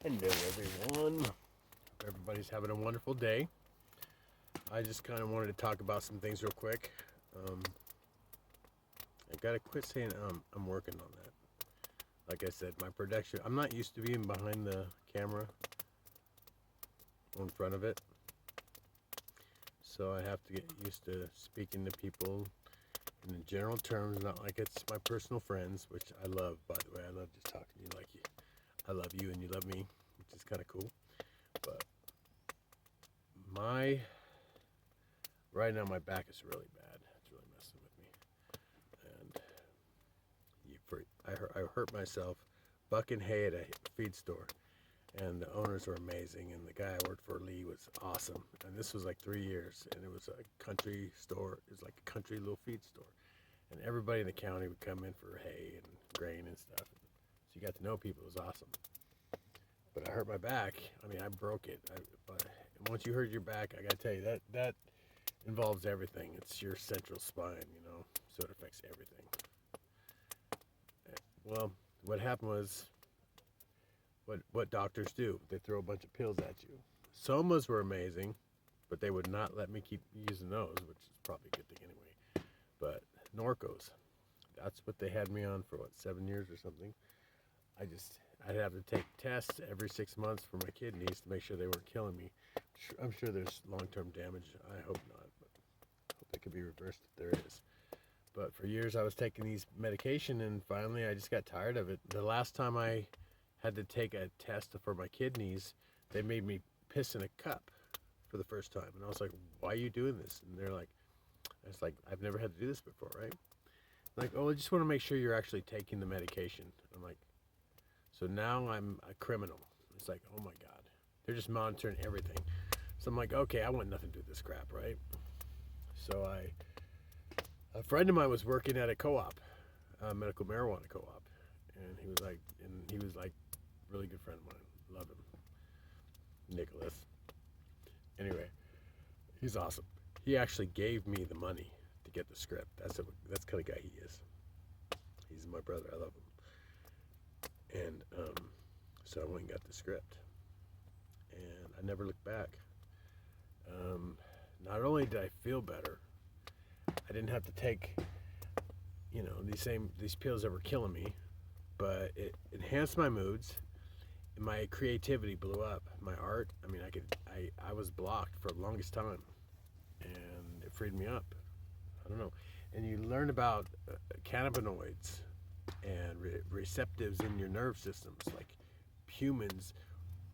Hello, everyone. Hope everybody's having a wonderful day. I just kind of wanted to talk about some things real quick. Um, I gotta quit saying I'm working on that. Like I said, my production. I'm not used to being behind the camera or in front of it, so I have to get used to speaking to people in the general terms, not like it's my personal friends, which I love. By the way, I love just talking to you like you. I love you and you love me, which is kind of cool. But my right now, my back is really bad. It's really messing with me, and I hurt myself bucking hay at a feed store, and the owners were amazing, and the guy I worked for, Lee, was awesome. And this was like 3 years, and it was a country store. It was like a country little feed store, and everybody in the county would come in for hay and grain and stuff. So you got to know people. It was awesome. But I hurt my back. I mean, I broke it. But once you hurt your back, I gotta tell you that involves everything. It's your central spine, so it affects everything. Well, what happened was what doctors do. They throw a bunch of pills at you. Somas were amazing, but they would not let me keep using those, which is probably a good thing anyway. But Norcos, that's what they had me on for 7 years or something. I'd have to take tests every 6 months for my kidneys to make sure they weren't killing me. I'm sure there's long-term damage. I hope not, but I hope it could be reversed if there is. But for years I was taking these medication, and finally I just got tired of it. The last time I had to take a test for my kidneys, they made me piss in a cup for the first time, and I was like, "Why are you doing this?" And they're like, "It's like I've never had to do this before, right?" Like, "Oh, I just want to make sure you're actually taking the medication." I'm like, so now I'm a criminal. It's like, oh my god, they're just monitoring everything. So I'm like, okay, I want nothing to do with this crap, right? So a friend of mine was working at a co-op, a medical marijuana co-op, and he was like, really good friend of mine. Love him, Nicholas. Anyway, he's awesome. He actually gave me the money to get the script. That's the kind of guy he is. He's my brother. I love him. And so I went and got the script, and I never looked back. Um, Not only did I feel better, I didn't have to take, these pills that were killing me, but it enhanced my moods. And my creativity blew up. My art. I mean, I was blocked for the longest time, and it freed me up. I don't know. And you learn about cannabinoids and receptives in your nerve systems, like humans.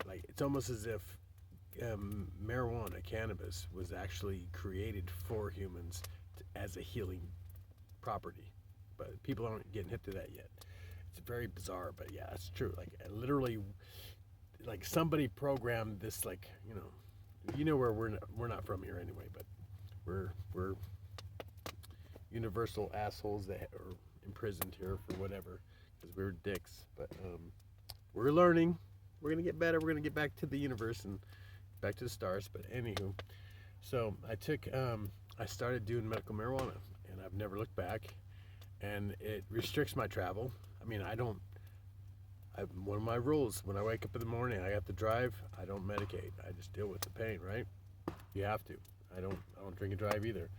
Like it's almost as if marijuana, cannabis, was actually created for humans as a healing property, but people aren't getting hip to that yet. It's very bizarre, but yeah, that's true. Like literally, like somebody programmed this. Like where we're not from here anyway, but we're universal assholes that are imprisoned here for whatever because we're dicks. But we're learning. We're gonna get better. We're gonna get back to the universe and back to the stars. But anywho, so I started doing medical marijuana, and I've never looked back. And it restricts my travel. I mean, one of my rules when I wake up in the morning, I have to drive. I don't medicate. I just deal with the pain. Right? You have to. I don't drink and drive either.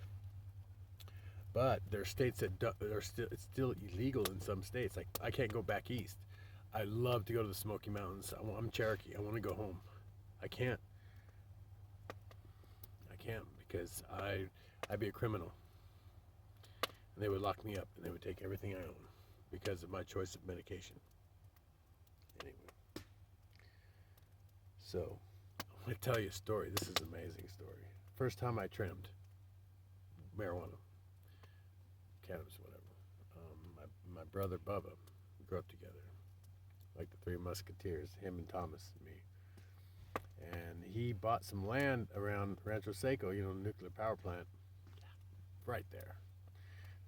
But there are states that it's still illegal in some states. Like I can't go back east. I love to go to the Smoky Mountains. I'm Cherokee. I want to go home. I can't. I can't because I'd be a criminal, and they would lock me up and they would take everything I own because of my choice of medication. Anyway, so I'm gonna tell you a story. This is an amazing story. First time I trimmed marijuana, cannabis, whatever. My brother Bubba, we grew up together, like the Three Musketeers, him and Thomas and me. And he bought some land around Rancho Seco, the nuclear power plant, right there.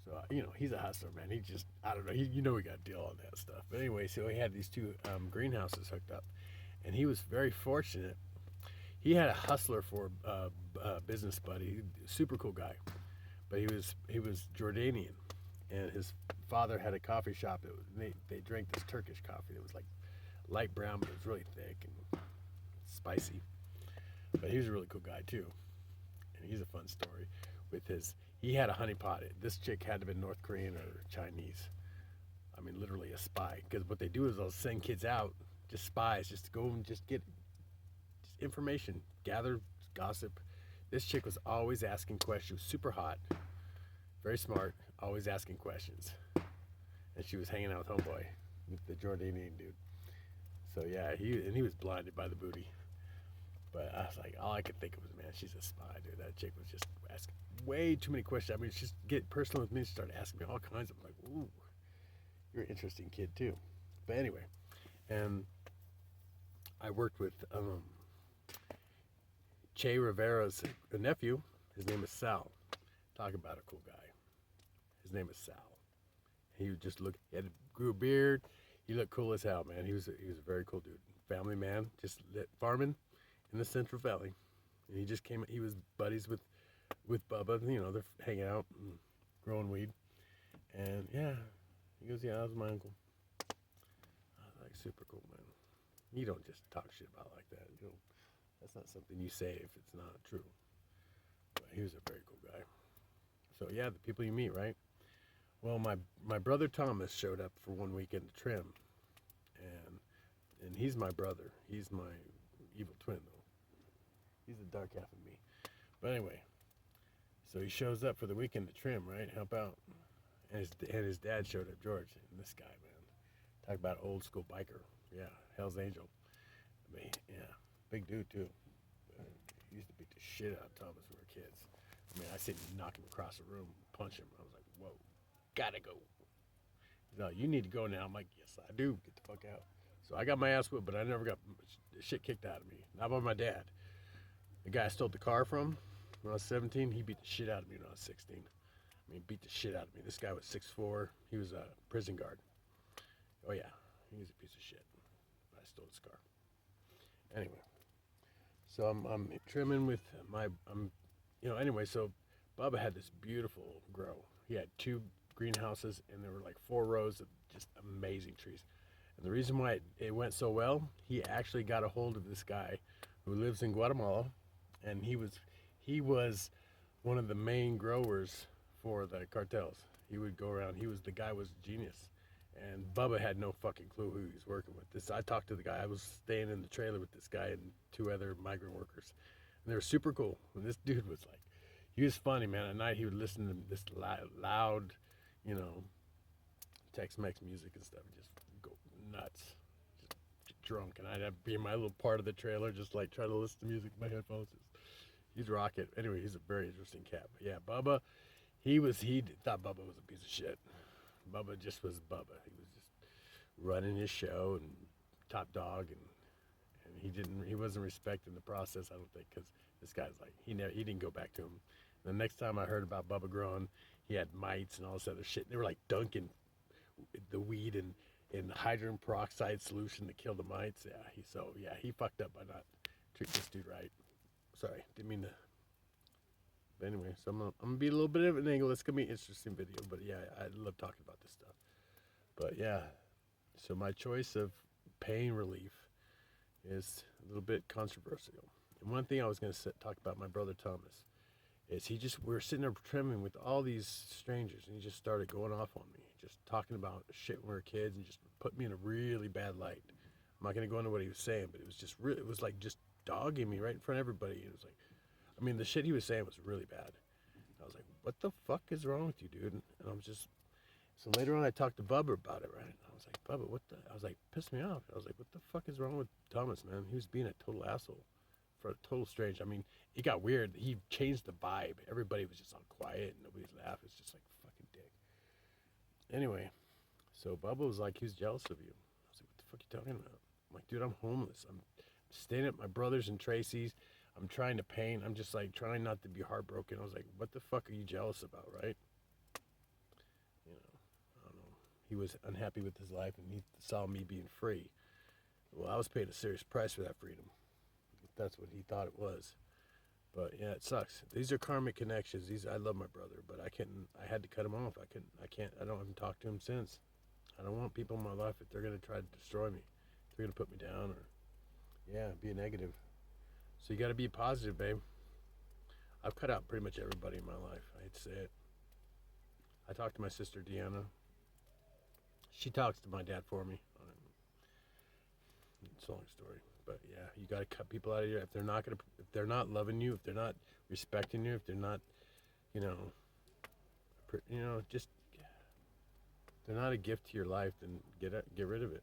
So he's a hustler, man. He just, I don't know, we got to deal on that stuff. But anyway, so he had these two greenhouses hooked up, and he was very fortunate. He had a hustler for business buddy, super cool guy, but he was Jordanian, and his father had a coffee shop. They drank this Turkish coffee that was like light brown, but it was really thick and spicy. But he was a really cool guy too, and he's a fun story. With his, he had a honeypot. This chick had to have been North Korean or Chinese. I mean, literally a spy. Because what they do is they'll send kids out, just spies, just to go and just get just information, gather gossip. This chick was always asking questions. She was super hot, very smart, always asking questions. And she was hanging out with homeboy, with the Jordanian dude. So yeah, he was blinded by the booty. But I was like, all I could think of was, man, she's a spy, dude. That chick was just asking way too many questions. I mean, she's get personal with me. She started asking me all kinds of, like, ooh, you're an interesting kid too. But anyway, and I worked with Che Rivera's nephew. His name is Sal. Talk about a cool guy. His name is Sal. He would just look. Grew a beard. He looked cool as hell, man. He was a very cool dude. Family man, just farming in the Central Valley. And he just came. He was buddies with Bubba. You know, they're hanging out and growing weed. And yeah, he goes, yeah, that was my uncle. I was like, super cool, man. You don't just talk shit about like that. You know, that's not something you say if it's not true. But he was a very cool guy. So yeah, the people you meet, right? Well, my brother Thomas showed up for one weekend to trim, and he's my brother. He's my evil twin, though. He's the dark half of me. But anyway, so he shows up for the weekend to trim, right? Help out. And his dad showed up, George. And this guy, man, talk about old school biker. Yeah, Hell's Angel. I mean, yeah, big dude too. He used to beat the shit out of Thomas when we were kids. I mean, I seen him knock him across the room, punch him. I was like, whoa, gotta go. He's like, you need to go now. I'm like, yes, I do. Get the fuck out. So I got my ass whipped, but I never got shit kicked out of me. Not by my dad. The guy I stole the car from when I was 17, he beat the shit out of me when I was 16. I mean, beat the shit out of me. This guy was 6'4". He was a prison guard. Oh, yeah. He was a piece of shit. I stole his car. Anyway. So I'm trimming with anyway, so Bubba had this beautiful grow. He had 2 greenhouses, and there were like 4 rows of just amazing trees. And the reason why it went so well, he actually got a hold of this guy who lives in Guatemala, and he was one of the main growers for the cartels. He would go around. The guy was a genius, and Bubba had no fucking clue who he was working with. I talked to the guy. I was staying in the trailer with this guy and 2 other migrant workers, and they were super cool. And this dude was like, he was funny, man. At night he would listen to this loud, Tex-Mex music and stuff, and just go nuts, just get drunk. And I'd have to be in my little part of the trailer, just like try to listen to music in my headphones. He's rocket. Anyway, he's a very interesting cat. But yeah, Bubba, he thought Bubba was a piece of shit. Bubba just was Bubba. He was just running his show and top dog, and he wasn't respecting the process, I don't think, because this guy's like, he didn't go back to him. The next time I heard about Bubba growing, he had mites and all this other shit. They were like dunking the weed in hydrogen peroxide solution to kill the mites. Yeah, he fucked up by not treating this dude right. Sorry, didn't mean to. But anyway, so I'm gonna be a little bit of an angle. It's gonna be an interesting video, but yeah, I love talking about this stuff. But yeah, so my choice of pain relief is a little bit controversial. And one thing I was gonna talk about my brother Thomas is we were sitting there trimming with all these strangers, and he just started going off on me, just talking about shit when we were kids, and just put me in a really bad light. I'm not gonna go into what he was saying, but it was just really, it was like just dogging me right in front of everybody. It was like, I mean, the shit he was saying was really bad. I was like, what the fuck is wrong with you, dude? And I was just, so later on I talked to Bubba about it, right? And I was like, Bubba, I was like, pissed me off. I was like, what the fuck is wrong with Thomas, man? He was being a total asshole for a total strange. I mean, it got weird. He changed the vibe. Everybody was just all quiet and nobody's laughing. It's just like, fucking dick. Anyway, so Bubba was like, he was jealous of you. I was like, what the fuck are you talking about? I'm like, dude, I'm homeless. I'm staying at my brother's and Tracy's. I'm trying to paint. I'm just like trying not to be heartbroken. I was like, what the fuck are you jealous about, right? I don't know. He was unhappy with his life and he saw me being free. Well, I was paying a serious price for that freedom. That's what he thought it was. But yeah, it sucks. These are karmic connections. I love my brother, but I had to cut him off. I don't even talk to him since. I don't want people in my life if they're going to try to destroy me, They're gonna put me down, or be a negative. So you got to be positive, babe. I've cut out pretty much everybody in my life. I hate to say it. I talked to my sister Deanna. She talks to my dad for me. It's a long story, but yeah, you got to cut people out of your. If they're not loving you, if they're not respecting you, if they're not, you know, just they're not a gift to your life, then get rid of it.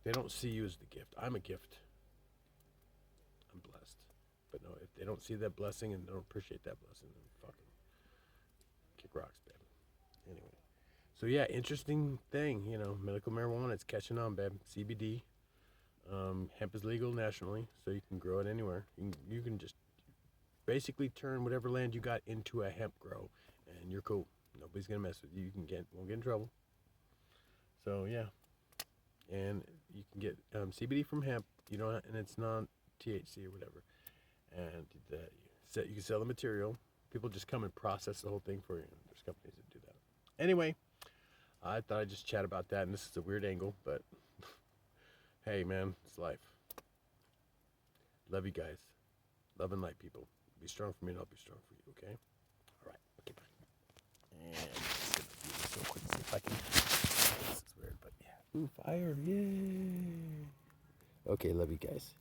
They don't see you as the gift. I'm a gift. I'm blessed. But no, if they don't see that blessing and don't appreciate that blessing, then fucking kick rocks, babe. Anyway. So yeah, interesting thing, medical marijuana, it's catching on, babe. CBD. Hemp is legal nationally, so you can grow it anywhere. You can just basically turn whatever land you got into a hemp grow, and you're cool. Nobody's gonna mess with you. You won't get in trouble. So yeah, and you can get CBD from hemp. And it's non THC or whatever. And you can sell the material. People just come and process the whole thing for you. There's companies that do that. Anyway, I thought I'd just chat about that, and this is a weird angle, but hey, man, it's life. Love you guys. Love and light, people. Be strong for me, and I'll be strong for you, okay? All right. Okay, bye. And I'm just going to do this real quick, see if I can. This is weird, but yeah. Ooh, fire. Yay. Okay, love you guys.